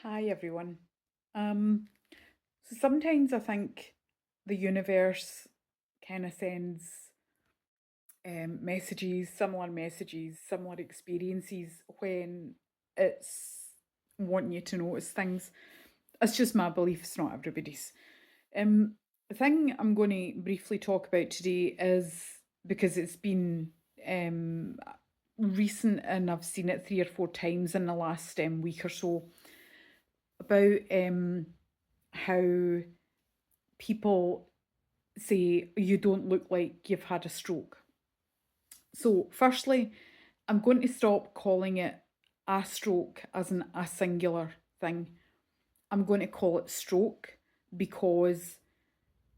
Hi everyone. Um, so sometimes I think the universe kind of sends messages, similar experiences when it's wanting you to notice things. It's just my belief, it's not everybody's. The thing I'm going to briefly talk about today is because it's been um, recent and I've seen it 3 or 4 times in the last week or so about how people say you don't look like you've had a stroke. So, firstly, I'm going to stop calling it a stroke as a singular thing. I'm going to call it stroke because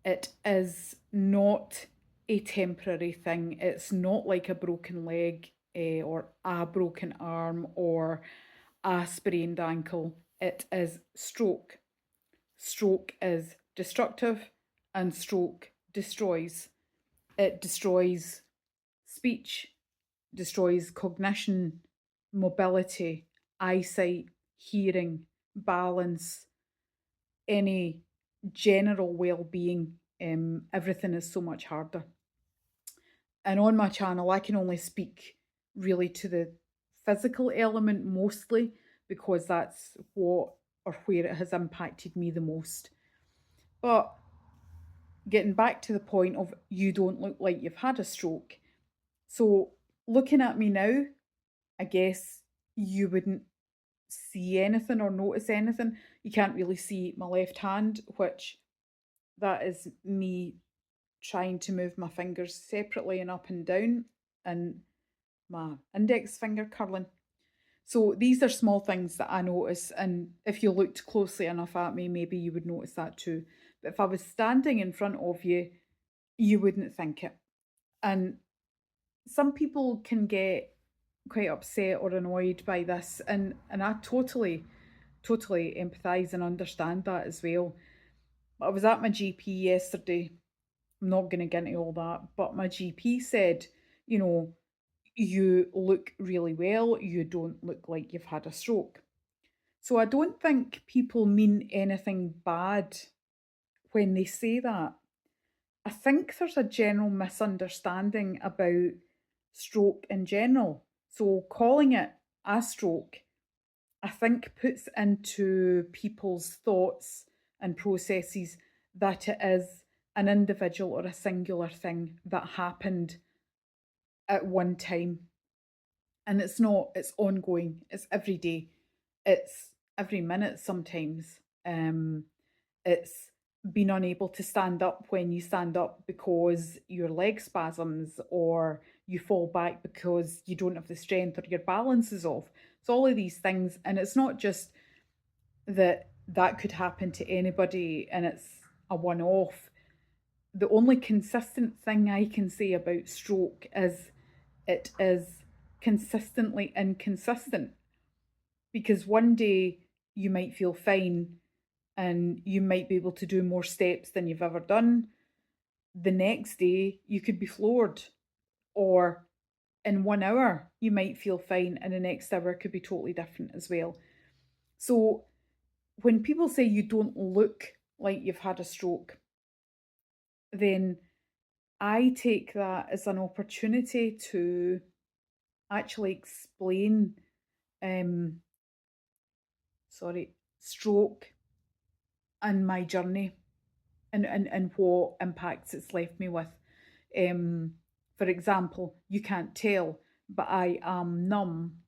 it is not a temporary thing. It's not like a broken leg or a broken arm or a sprained ankle. It is stroke. Stroke is destructive and stroke destroys. It destroys speech, destroys cognition, mobility, eyesight, hearing, balance, any general well being. Everything is so much harder. And on my channel, I can only speak really to the physical element mostly because that's what or where it has impacted me the most. But getting back to the point of you don't look like you've had a stroke. So, looking at me now, I guess you wouldn't see anything or notice anything. You can't really see my left hand, which that is me trying to move my fingers separately and up and down, and my index finger curling. So these are small things that I notice, and if you looked closely enough at me, maybe you would notice that too. But if I was standing in front of you, you wouldn't think it. And some people can get quite upset or annoyed by this, and I totally empathize and understand that as well. I was at my GP yesterday. I'm not going to get into all that, but my GP said, you know, you look really well. You don't look like you've had a stroke. So I don't think people mean anything bad when they say that. I think there's a general misunderstanding about stroke in general. So calling it a stroke, I think, puts into people's thoughts and processes that it is an individual or a singular thing that happened at one time. And it's not, it's ongoing, it's every day, it's every minute sometimes. It's being unable to stand up when you stand up because your leg spasms or you fall back because you don't have the strength or your balance is off. It's all of these things. And it's not just that that could happen to anybody and it's a one off. The only consistent thing I can say about stroke is it is consistently inconsistent because one day you might feel fine and you might be able to do more steps than you've ever done. The next day you could be floored, or in 1 hour you might feel fine and the next hour could be totally different as well. So when people say you don't look like you've had a stroke, then I take that as an opportunity to actually explain um stroke and my journey and what impacts it's left me with. For example, you can't tell, but I am numb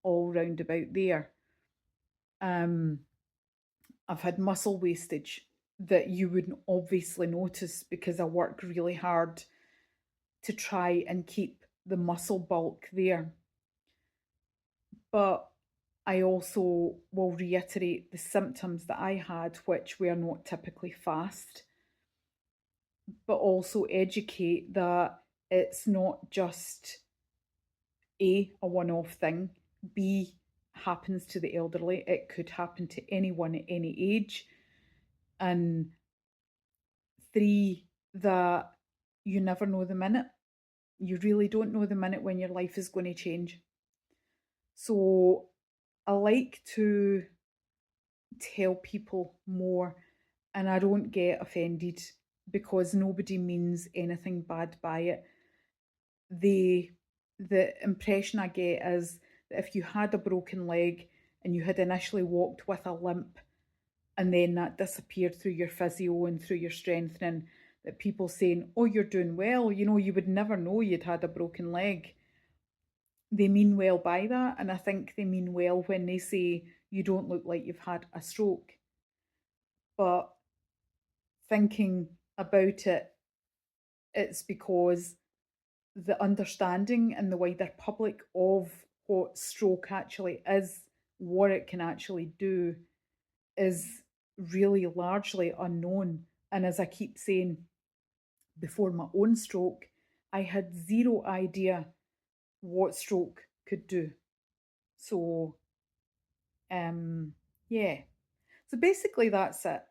all round about there. Um, I've had muscle wastage that you wouldn't obviously notice because I work really hard to try and keep the muscle bulk there. But I also will reiterate the symptoms that I had, which were not typically fast, but also educate that it's not just a one off thing, B, happens to the elderly, it could happen to anyone at any age, and three, that you never know the minute. You really don't know the minute when your life is going to change. So I like to tell people more, and I don't get offended because nobody means anything bad by it. The the impression I get is that if you had a broken leg and you had initially walked with a limp and then that disappeared through your physio and through your strengthening, that people saying, "Oh, you're doing well, you know, you would never know you'd had a broken leg." They mean well by that, and I think they mean well when they say you don't look like you've had a stroke. But thinking about it, it's because the understanding in the wider public of what stroke actually is, what it can actually do, is really largely unknown. And as I keep saying, before my own stroke, I had zero idea what stroke could do. So, um, yeah. So basically, that's it.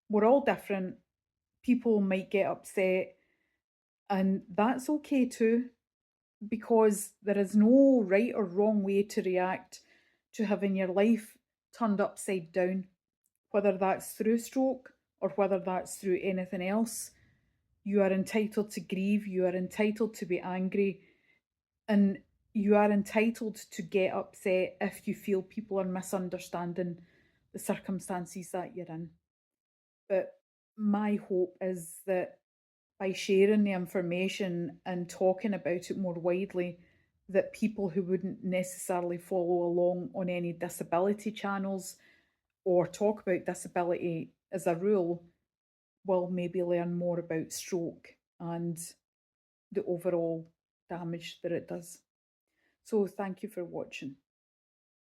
We're all different. People might get upset, and that's okay too, because there is no right or wrong way to react to having your life turned upside down, whether that's through stroke or whether that's through anything else. You are entitled to grieve, you are entitled to be angry, and you are entitled to get upset if you feel people are misunderstanding the circumstances that you're in. But my hope is that by sharing the information and talking about it more widely, that people who wouldn't necessarily follow along on any disability channels or talk about disability as a rule will maybe learn more about stroke and the overall damage that it does. So thank you for watching.